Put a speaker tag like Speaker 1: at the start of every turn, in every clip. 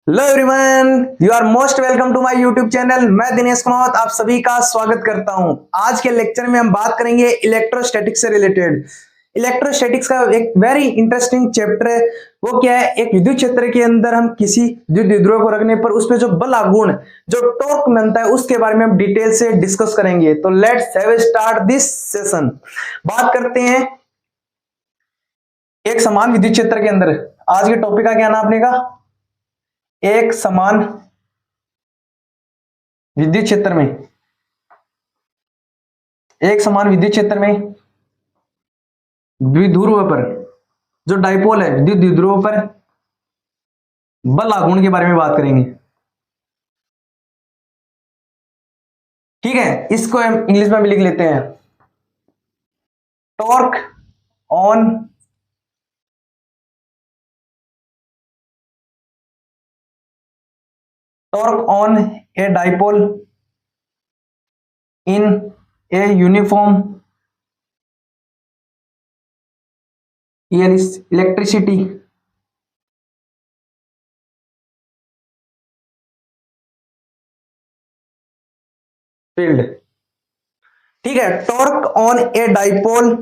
Speaker 1: Hello everyone, you are most welcome to my YouTube channel. मैं दिनेश कुमार आप सभी का स्वागत करता हूं। आज के लेक्चर में हम बात करेंगे इलेक्ट्रोस्टैटिक्स से रिलेटेड। इलेक्ट्रोस्टैटिक्स का एक वेरी इंटरेस्टिंग चैप्टर है। वो क्या है, एक विद्युत क्षेत्र के अंदर हम किसी विद्युत द्विध्रुव को रखने पर उसपे जो बल आघूर्ण जो टॉर्क बनता है उसके बारे में हम डिटेल से डिस्कस करेंगे। तो let's have start this session. बात करते हैं एक समान विद्युत क्षेत्र के अंदर। आज के टॉपिक का क्या नाम आपने कहा? एक समान विद्युत क्षेत्र में, एक समान विद्युत क्षेत्र में द्विध्रुव पर जो डाइपोल है, विद्युत द्विध्रुव पर बल आघूर्ण के बारे में बात करेंगे। ठीक है, इसको हम इंग्लिश में भी लिख लेते हैं, torque on a dipole in a uniform electricity field. ठीक है, torque on a dipole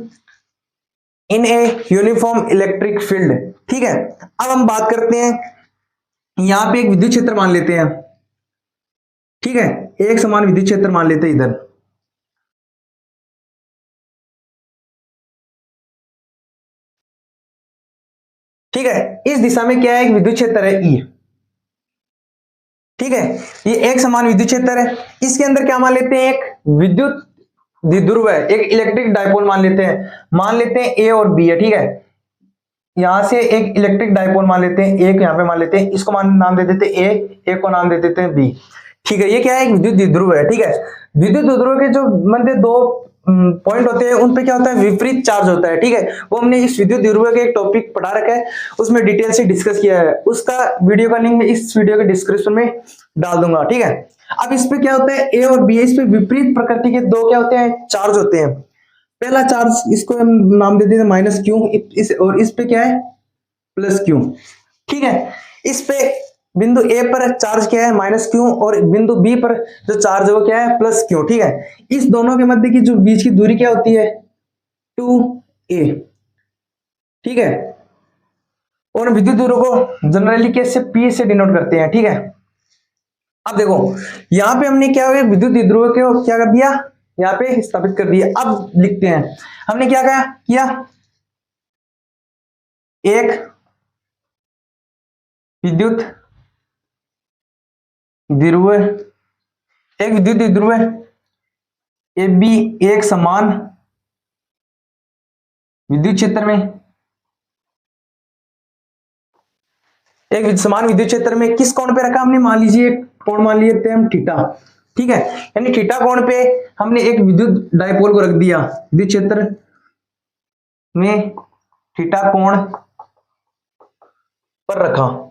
Speaker 1: in a uniform electric field. ठीक है, अब हम बात करते हैं, यहां पे एक विद्युत क्षेत्र मान लेते हैं। ठीक है, एक समान विद्युत क्षेत्र मान लेते हैं इधर। ठीक है, इस दिशा में क्या है, एक विद्युत क्षेत्र है ई। ठीक है, ये एक समान विद्युत क्षेत्र है। इसके अंदर क्या मान लेते हैं, एक विद्युत द्विध्रुव है, एक इलेक्ट्रिक डाइपोल मान लेते हैं। मान लेते हैं ए और बी है। ठीक है, यहां से एक इलेक्ट्रिक डाइपोल मान लेते हैं, एक यहां पे मान लेते हैं, इसको नाम दे देते हैं ए, एक को नाम दे देते हैं बी। ठीक है, ये क्या है, एक विद्युत द्विध्रुव है। ठीक है, विद्युत द्विध्रुव के जो मध्य दो पॉइंट होते हैं उन पे क्या होता है, विपरीत चार्ज होता है। ठीक है, वो हमने इस विद्युत द्विध्रुव के एक टॉपिक पढ़ा रखा है, उसमें डिटेल से डिस्कस किया है। उसका वीडियो का लिंक मैं इस वीडियो के डिस्क्रिप्शन में डाल दूंगा। ठीक है, अब इस पे क्या होता है, ए और बी, इस पे विपरीत प्रकृति के दो क्या होते हैं, चार्ज होते हैं। पहला चार्ज, इसको हम नाम दे देते हैं माइनस क्यू, और इस पे क्या है, प्लस क्यू। ठीक है, इस पे बिंदु ए पर चार्ज क्या है, माइनस क्यू, और बिंदु बी पर जो चार्ज है वो क्या है, प्लस क्यू। ठीक है, इस दोनों के मध्य की जो बीच की दूरी क्या होती है, 2a। ठीक है, और विद्युत दूरी को जनरली कैसे पी से डिनोट करते हैं। ठीक है, अब देखो यहां पे हमने क्या हुआ, विद्युत द्विध्रुव को क्या कर दिया, यहां पे स्थापित कर दिया। अब लिखते हैं, हमने क्या किया, एक विद्युत द्विध्रुव, एक विद्युत द्विध्रुव ए बी एक समान विद्युत क्षेत्र में, एक समान विद्युत क्षेत्र में किस कोण पे रखा हमने, मान लीजिए कोण मान लिए थे हम थीटा। ठीक है, यानी थीटा कोण पे हमने एक विद्युत डाइपोल को रख दिया विद्युत क्षेत्र में, थीटा कोण पर रखा।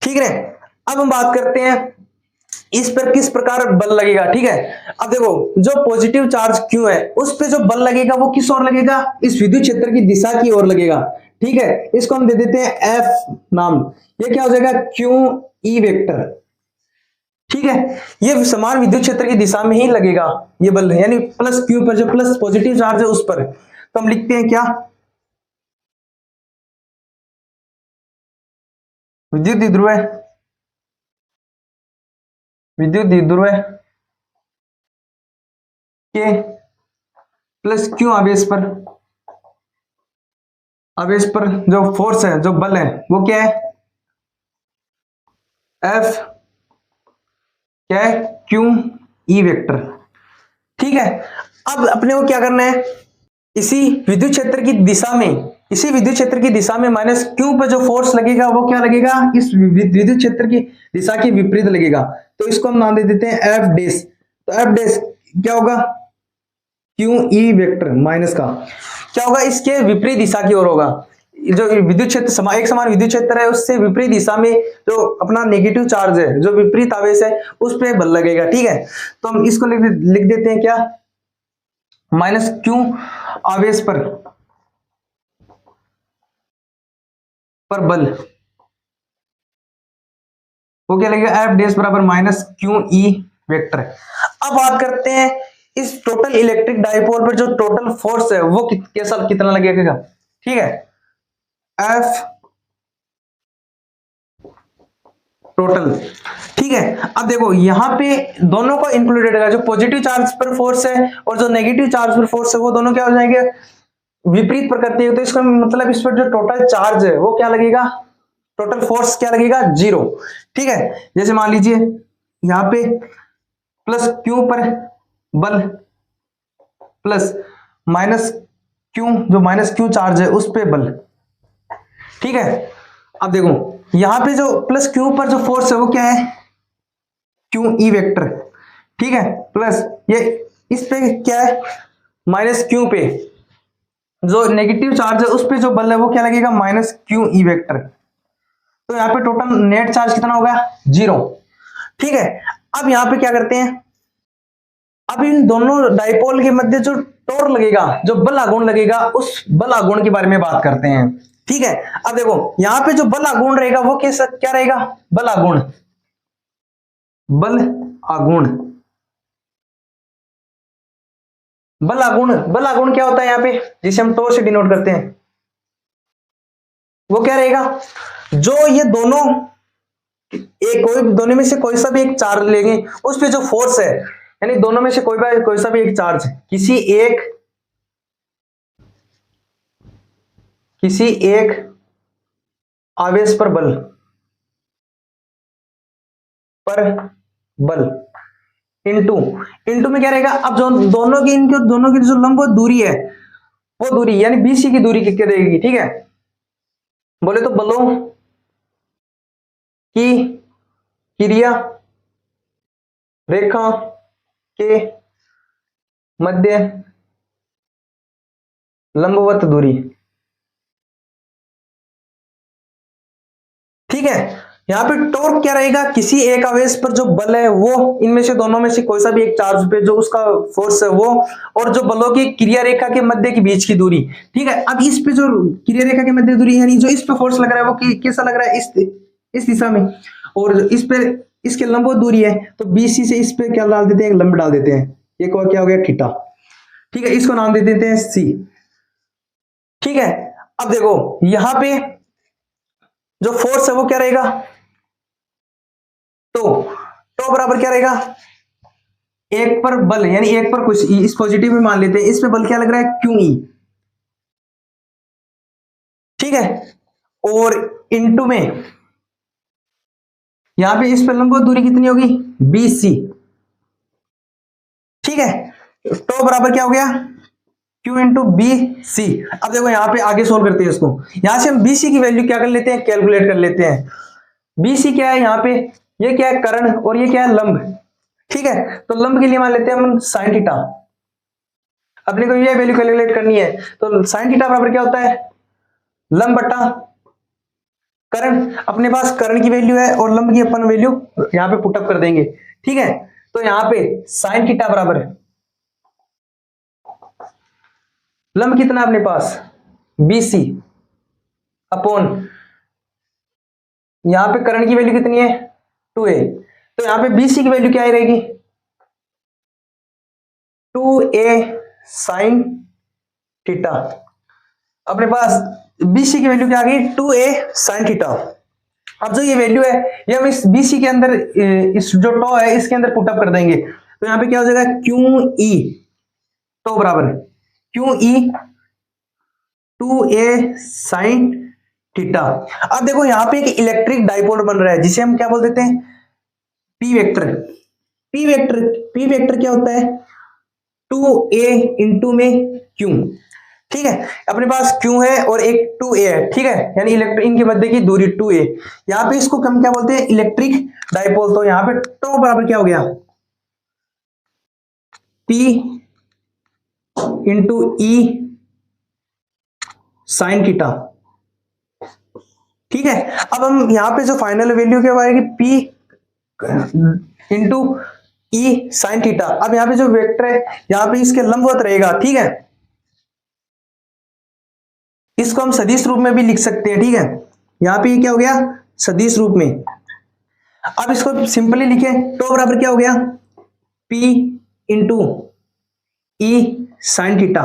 Speaker 1: ठीक है, अब हम बात करते हैं इस पर किस प्रकार बल लगेगा। ठीक है, अब देखो जो पॉजिटिव चार्ज क्यू है उस पे जो बल लगेगा वो किस ओर लगेगा, इस विद्युत क्षेत्र की दिशा की ओर लगेगा। ठीक है, इसको हम दे देते हैं एफ नाम। ये क्या हो जाएगा, क्यू ई वेक्टर। ठीक है, ये समान विद्युत क्षेत्र की दिशा में ही लगेगा ये बल, यानी प्लस क्यू पर जो प्लस पॉजिटिव चार्ज है उस पर। तो हम लिखते हैं क्या, विद्युत द्विध्रुव, विद्युत द्विध्रुव के प्लस क्यू आवेश पर जो फोर्स है, जो बल है वो क्या है, एफ क्या है, क्यू ई वेक्टर। ठीक है, अब अपने को क्या करना है, इसी विद्युत क्षेत्र की दिशा में, इसी विद्युत क्षेत्र की दिशा में माइनस क्यू पर जो फोर्स लगेगा वो क्या लगेगा, इस विद्युत क्षेत्र की दिशा के विपरीत लगेगा। तो इसको हम नाम दे देते हैं एफ डैश। तो एफ डैश क्या होगा, क्यू ई वेक्टर माइनस का क्या होगा, इसके विपरीत दिशा की ओर होगा। जो विद्युत क्षेत्र एक समान विद्युत क्षेत्र है उससे विपरीत दिशा में जो अपना नेगेटिव चार्ज है, जो विपरीत आवेश है उस पर बल लगेगा। ठीक है, तो हम इसको लिख देते हैं क्या, माइनस क्यू आवेश पर पर बल, वो क्या लगेगा, एफ डैश बराबर माइनस क्यू ई वेक्टर। अब बात करते हैं इस टोटल इलेक्ट्रिक डाइपोल पर जो टोटल फोर्स है वो कैसा कितना लगेगा, ठीक है, एफ टोटल, ठीक है। अब देखो यहां पे दोनों को इंक्लूडेड है, जो पॉजिटिव चार्ज पर फोर्स है और जो नेगेटिव चार्ज पर फोर्स है वो दोनों क्या हो जाएंगे, विपरीत प्रकृति है। तो इसका मतलब इस पर जो टोटल चार्ज है वो क्या लगेगा, टोटल फोर्स क्या लगेगा, 0, ठीक है। जैसे मान लीजिए यहां पे प्लस क्यू पर बल प्लस माइनस क्यू, जो माइनस क्यू चार्ज है उस पे बल, ठीक है। अब देखो यहां पे जो प्लस क्यू पर जो फोर्स है वो क्या है, क्यू ई वेक्टर, ठीक है, प्लस ये इस पे क्या है, माइनस क्यू पे जो नेगेटिव चार्ज है उस पे जो बल है वो क्या लगेगा, माइनस क्यू ई वेक्टर। तो यहाँ पे टोटल नेट चार्ज कितना होगा, 0, ठीक है। अब यहां पे क्या करते हैं, अब इन दोनों डाइपोल के मध्य जो टोर लगेगा, जो बल आघूर्ण लगेगा, उस बल आघूर्ण के बारे में बात करते हैं, ठीक है। अब देखो यहां पे जो बल आघूर्ण रहेगा वो कैसा क्या रहेगा, बल आघूर्ण, बल आघूर्ण, बल आघूर्ण, बल आघूर्ण क्या होता है यहाँ पे, जिसे हम टोर से डिनोट करते हैं, वो क्या रहेगा, जो ये दोनों एक कोई दोनों में से कोई सा भी एक चार्ज लेंगे उस पे जो फोर्स है, यानी दोनों में से कोई सा भी एक चार्ज किसी एक आवेश पर बल इनटू इनटू में क्या रहेगा, अब जो दोनों की जो लंबवत दूरी है वो दूरी यानी बीसी की दूरी कितनी रहेगी, ठीक है। बोले तो बलों की क्रिया रेखा के मध्य लंबवत दूरी, ठीक है। यहां पे टॉर्क क्या रहेगा, किसी एक आवेश पर जो बल है वो इनमें से दोनों में से कोई सा भी एक चार्ज पे जो उसका फोर्स है वो, और जो बलों की क्रिया रेखा के मध्य के बीच की दूरी, ठीक है। अब इस पे जो क्रिया रेखा के मध्य दूरी यानी जो इस पे फोर्स लग रहा है वो कैसा लग रहा है, इस दिशा में, और इस पे इसके लंबवत दूरी है तो बीसी से इस पे क्या डाल देते हैं, एक लंब डाल देते हैं, ये क्या हो गया, थीटा, ठीक है। इसको नाम दे देते हैं सी, ठीक है। अब देखो यहां पे जो फोर्स है वो क्या रहेगा, तो बराबर क्या रहेगा, एक पर बल यानी एक पर कुछ इस पॉजिटिव में मान लेते हैं, इस पे बल क्या लग रहा है, क्यू ई, ठीक है। और इनटू में यहां पे इस पे लंबवत दूरी कितनी होगी, बीसी, ठीक है। तो बराबर क्या हो गया, Q इंटू बी सी। अब देखो यहां पे आगे सोल्व करते हैं इसको, यहां से हम BC की वैल्यू क्या कर लेते हैं, कैलकुलेट कर लेते हैं। BC क्या है यहाँ पे, ये क्या है कर्ण और ये क्या है लंब, ठीक है। तो लंब के लिए मान लेते हैं हम साइन थीटा, अपने को ये वैल्यू कैलकुलेट करनी है। तो साइन थीटा बराबर क्या होता है, लंब बटा कर्ण, अपने पास कर्ण की वैल्यू है और लंब की अपन वैल्यू यहाँ पे पुटअप कर देंगे, ठीक है। तो यहाँ पे साइन थीटा बराबर है, लंब कितना अपने पास BC अपॉन, यहां पे कर्ण की वैल्यू कितनी है 2a, तो यहां पे BC की वैल्यू क्या रहेगी, 2a साइन थीटा, अपने पास BC की वैल्यू क्या आ गई, 2a साइन थीटा। अब जो ये वैल्यू है ये हम इस BC के अंदर, इस जो टॉ है इसके अंदर पुटअप कर देंगे, तो यहां पे क्या हो जाएगा, QE टॉ बराबर QE 2a साइन थीटा। अब देखो यहां पे एक इलेक्ट्रिक डाइपोल बन रहा है जिसे हम क्या बोल देते हैं, पी वेक्टर। पी वेक्टर क्या होता है, 2a इंटू में q, ठीक है। अपने पास q है और एक 2a है, ठीक है, यानी इलेक्ट्रिक इनके मध्य की दूरी 2a। यहां पे इसको हम क्या बोलते हैं, इलेक्ट्रिक डाइपोल। तो यहां पे टो बराबर क्या हो गया, p इंटू ई साइन थीटा, ठीक है। अब हम यहां पे जो फाइनल वैल्यू क्या आएगी, p इंटू ई साइन थीटा। अब यहां पे जो वेक्टर है यहां पे इसके लंबवत रहेगा, ठीक है। इसको हम सदिश रूप में भी लिख सकते हैं, ठीक है। यहाँ पे क्या हो गया, सदिश रूप में। अब इसको सिंपली लिखे, तो बराबर क्या हो गया, P इंटू ई साइन थीटा।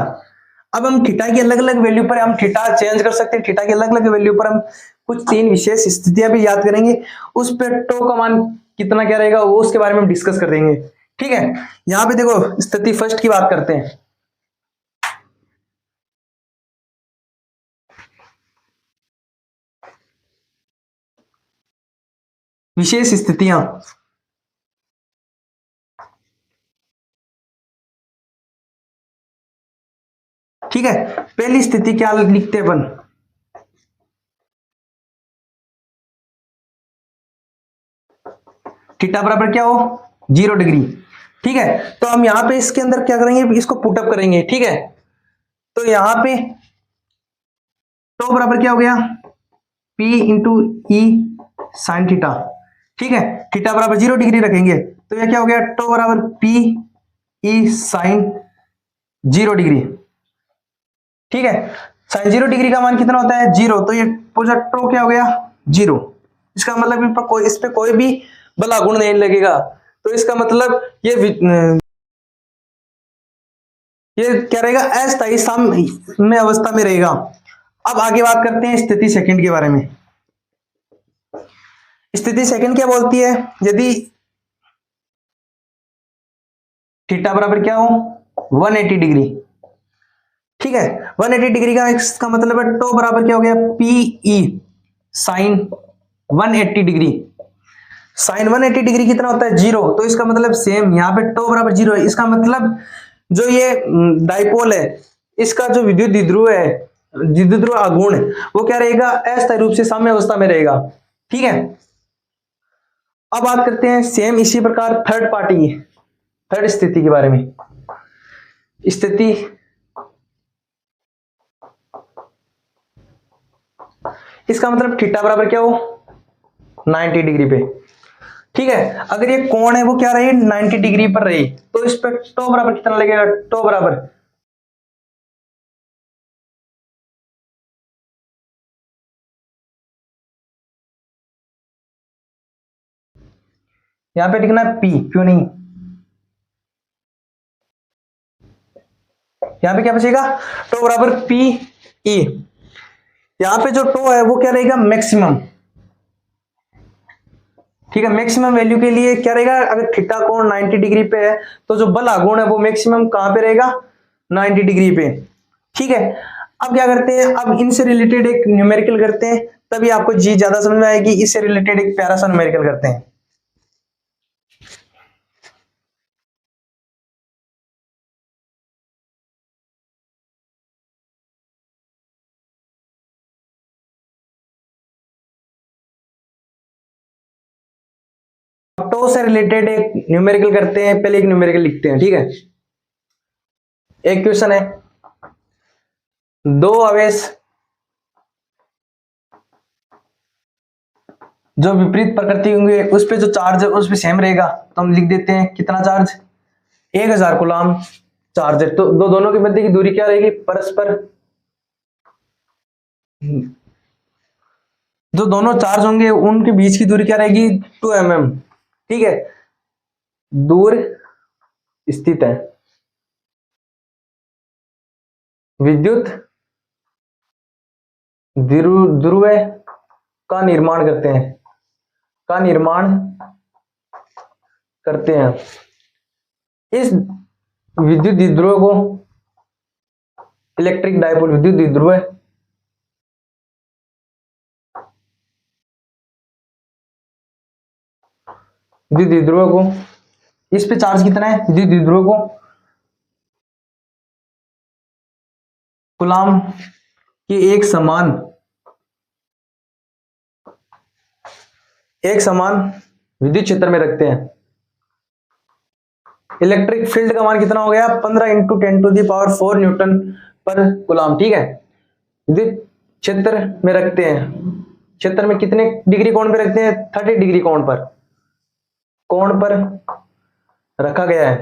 Speaker 1: अब हम थीटा की अलग अलग वैल्यू पर हम थीटा चेंज कर सकते हैं, थीटा की अलग अलग वैल्यू पर हम कुछ 3 विशेष स्थितियां भी याद करेंगे, उस पर टो का मान कितना क्या रहेगा वो उसके बारे में हम डिस्कस कर देंगे। ठीक है, यहां पे देखो स्थिति फर्स्ट की बात करते हैं। विशेष स्थितियां, ठीक है। पहली स्थिति क्या लिखते हैं अपन, थीटा बराबर क्या हो, 0 डिग्री। ठीक है, तो हम यहां पे इसके अंदर क्या करेंगे, इसको पुटअप करेंगे। ठीक है, तो यहां पे तो बराबर क्या हो गया, P इंटू ई साइन थीटा। ठीक है, थीटा बराबर 0 डिग्री रखेंगे तो यह क्या हो गया, टो बराबर P ई साइन 0 डिग्री। ठीक है, साइन 0 डिग्री का मान कितना होता है, 0, तो ये पूरा टो क्या हो गया, 0। इसका मतलब इस पे कोई भी बल आघूर्ण नहीं लगेगा, तो इसका मतलब ये क्या रहेगा, अस्थायी साम्य अवस्था में रहेगा। अब आगे बात करते हैं स्थिति सेकंड के बारे में। स्थिति सेकंड क्या बोलती है, यदि थीटा बराबर क्या हो, 180 डिग्री। ठीक है, 180 डिग्री का इसका मतलब है टो बराबर क्या हो गया, pi sine 180 degree. Sine 180 degree कितना होता है, 0, तो इसका मतलब सेम यहाँ पे टो बराबर 0 है। इसका मतलब जो ये डाइपोल है, इसका जो विद्युत द्विध्रुव है, द्विध्रुव आघूर्ण, वो क्या रहेगा, अस्थायी रूप से साम्य अवस्था में रहेगा। ठीक है, अब बात करते हैं सेम इसी प्रकार थर्ड स्थिति के बारे में। स्थिति इसका मतलब थीटा बराबर क्या हो, 90 डिग्री पे। ठीक है, अगर ये कोण है वो क्या रही, 90 डिग्री पर रही, तो इस पे टो बराबर कितना लगेगा, टो बराबर यहां पे लिखना है P, क्यों नहीं, यहां पे क्या बचेगा, टो बराबर P E। यहां पे जो टो है वो क्या रहेगा, मैक्सिमम। ठीक है, मैक्सिमम वैल्यू के लिए क्या रहेगा, अगर थीटा कोण 90 डिग्री पे है तो जो बल आघूर्ण है वो मैक्सिमम कहां पे रहेगा, 90 डिग्री पे। ठीक है, अब क्या करते हैं, अब इनसे रिलेटेड एक न्यूमेरिकल करते हैं, तभी आपको जी ज्यादा समझ में आएगी। इससे रिलेटेड एक प्यारा सा न्यूमेरिकल करते हैं। टो से रिलेटेड एक न्यूमेरिकल करते हैं, पहले एक न्यूमेरिकल लिखते हैं। ठीक है, एक क्वेश्चन है, दो आवेश जो विपरीत प्रकृति होंगे उस पे जो चार्ज है उस पे सेम रहेगा, तो हम लिख देते हैं कितना चार्ज, 1000 कूलम चार्ज है। तो दोनों के मध्य की दूरी क्या रहेगी, परस्पर जो दोनों चार्ज होंगे उनके बीच की दूरी क्या रहेगी, 2 mm। ठीक है, दूर स्थित है, विद्युत ध्रुव का निर्माण करते हैं, का निर्माण करते हैं। इस विद्युत द्विध्रुव को इलेक्ट्रिक डायपोल, विद्युत द्विध्रुव विद्युत द्विध्रुव को, इस पे चार्ज कितना है, विद्युत द्विध्रुव को कूलम के एक समान विद्युत क्षेत्र में रखते हैं। इलेक्ट्रिक फील्ड का मान कितना हो गया, 15 इंटू 10⁴ न्यूटन पर कूलम। ठीक है, विद्युत क्षेत्र में रखते हैं, क्षेत्र में कितने डिग्री कोण पे रखते हैं, 30 डिग्री कोण पर रखा गया है।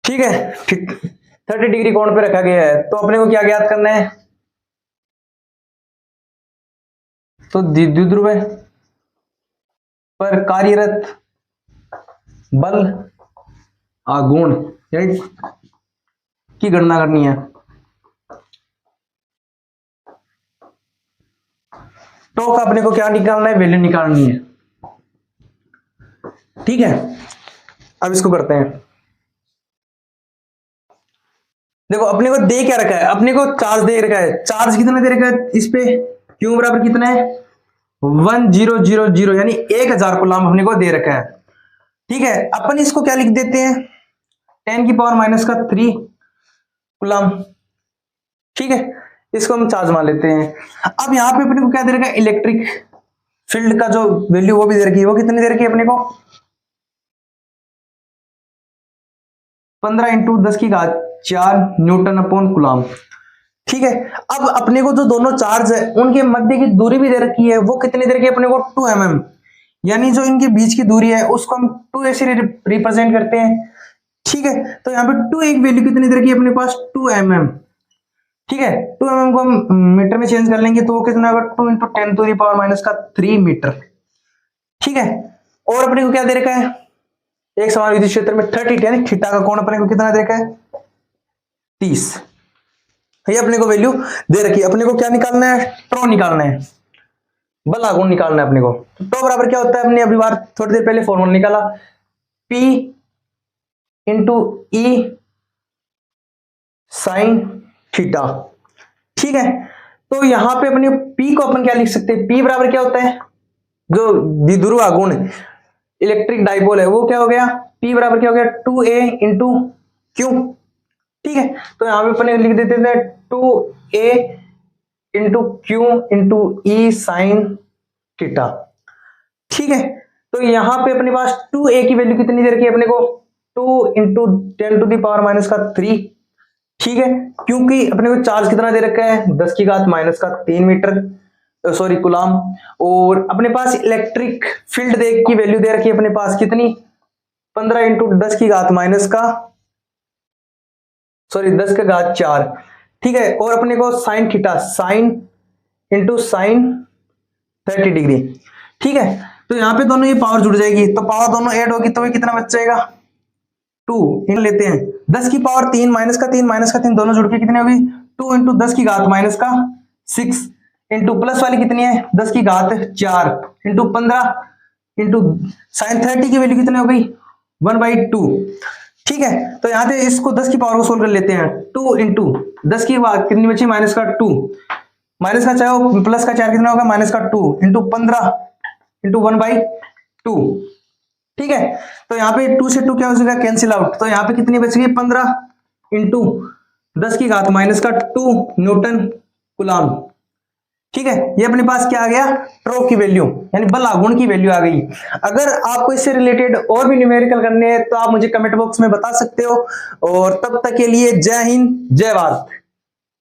Speaker 1: ठीक है, 30 डिग्री कोण पे रखा गया है, तो अपने को क्या ज्ञात करना है, तो द्विध्रुव पर कार्यरत बल आघूर्ण की गणना करनी है। टॉर्क अपने को क्या निकालना है, वैल्यू निकालनी है। ठीक है, अब इसको करते हैं। देखो अपने को दे क्या रखा है, अपने को चार्ज दे रखा है। चार्ज कितना दे रखा है इस पे, क्यू बराबर कितना है 1000 यानी 1000 कूलम अपने को दे रखा है। ठीक है, अपन इसको क्या लिख देते हैं 10⁻³ कूलम। ठीक है, इसको हम चार्ज मान लेते हैं। अब यहां पे अपने को क्या दे रखा है, इलेक्ट्रिक फील्ड का जो वैल्यू वो भी दे रखी है। वो कितनी दे रखी है अपने को 15 × 10⁴ न्यूटन अपॉन कूलम। ठीक है, अब अपने को जो दोनों चार्ज है उनके मध्य की दूरी भी दे रखी है। वो कितनी दे रखी है अपने को 2 mm, यानी जो इनके बीच की दूरी है उसको हम 2a से रिप्रेजेंट करते हैं। ठीक है, तो यहाँ पे 2 एक वैल्यू कितनी दे रखी है अपने पास 2 mm। ठीक है, 2 mm को हम मीटर में चेंज कर लेंगे तो वो कितना होगा 2 × 10⁻³ मीटर। ठीक है, और अपने को क्या दे रखा है, एक समान विद्युत क्षेत्र में 30 यानी थीटा का कोण अपने को कितना दे रखा है 30। ये अपने को वैल्यू दे रखी है। अपने को क्या निकालना है, टॉर्क निकालना है, बल आघूर्ण निकालना है अपने को। तो टॉर्क बराबर क्या होता है, हमने अभी बार थोड़ी देर पहले फॉर्मूला निकाला P × E sin थीटा। ठीक है, तो यहां पे अपने P को अपन क्या लिख सकते हैं, P बराबर क्या होता है, जो द्विध्रुव आघूर्ण इलेक्ट्रिक डाइपोल है वो क्या हो गया, P बराबर क्या हो गया 2a × Q। ठीक है, तो यहां पे अपन लिख देते थे 2a × Q × E sin theta. ठीक है, तो यहां पे अपने पास 2a की वैल्यू कितनी दे रखी है अपने को 2 × 10⁻³ ठीक है, क्योंकि अपने को चार्ज कितना दे रखा है 10⁻³ मीटर सॉरी कूलम। और अपने पास इलेक्ट्रिक फील्ड की वैल्यू दे रखी है अपने पास कितनी 15 × 10⁻⁴। ठीक है, और अपने को sine theta sine × sine 30 degree. ठीक है, तो यहाँ पे दोनों ये पावर जुड़ जाएगी, तो पावर दोनों ऐड होगी तो ये कितना बच जाएगा 2 इन लेते हैं 10⁻³ -3 दोनों जुड़ के कितनी होगी 2 × 10⁻⁶ इंटू प्लस वाली कितनी है 10⁻⁴ इंटू 15 इंटू साइन 30 की वैल्यू कितनी हो गई 1/2। ठीक है, तो यहाँ पे इसको 10 की पावर को सोल्व कर लेते हैं 2 इंटू 10 की बात कितनी बची -2 माइनस का चाहे प्लस का 4 कितना होगा -2 इंटू 15 इंटू 1/2। ठीक है, तो यहाँ पे 2 से 2 क्या हो जाएगा कैंसिल आउट, तो यहाँ पे कितनी बच गई 15 इंटू 10⁻⁻² न्यूटन कूलम। ठीक है, ये अपने पास क्या आ गया टॉर्क की वैल्यू यानी बल आघूर्ण की वैल्यू आ गई। अगर आपको इससे रिलेटेड और भी न्यूमेरिकल करने हैं तो आप मुझे कमेंट बॉक्स में बता सकते हो। और तब तक के लिए जय हिंद जय भारत।